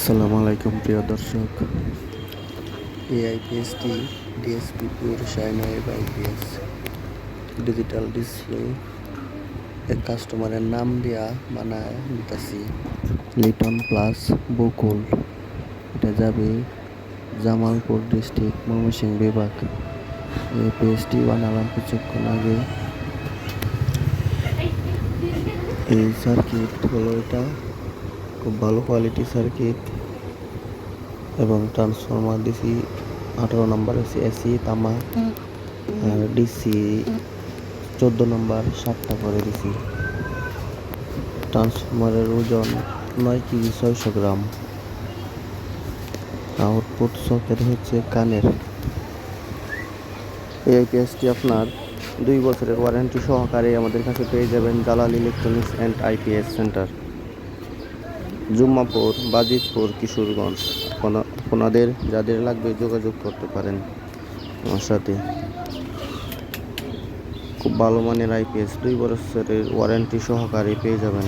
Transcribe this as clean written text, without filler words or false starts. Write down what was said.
আসসালামু আলাইকুম প্রিয় দর্শক। এই আইপিএসটি DSP pure shine wave IPS digital display এক কাস্টমারের নাম দিয়া বানায় নিতেছি লিটন প্লাস বকুল। এটা যাবে জামালপুর ডিস্ট্রিক্ট ময়মনসিংহ বিভাগ। এই আইপিএসটি বানালাম কিছুক্ষণ আগে। এই সার্কিট হলো এটা খুব ভালো কোয়ালিটি সার্কিট এবং ট্রান্সফরমার ডিসি 18 নম্বর আছে, এসি তামা আর ডিসি 14 নম্বর 7টা করে দিছি। ট্রান্সফরমারের ওজন 9 কেজি 600 গ্রাম। আউটপুট সকেট হচ্ছে কানের। এই আইপিএসটি আপনার 2 বছরের ওয়ারেন্টি সহকারে আমাদের কাছে পেয়ে যাবেন Jalal electronics and IPS centre, Jummapur, Bajitpur, Kishoreganj. আপনাদের যাদের লাগবে যোগাযোগ করতে পারেন আমার সাথে। খুব ভালো মানের আইপিএস 2 বছরের ওয়ারেন্টি সহকারে পেয়ে যাবেন।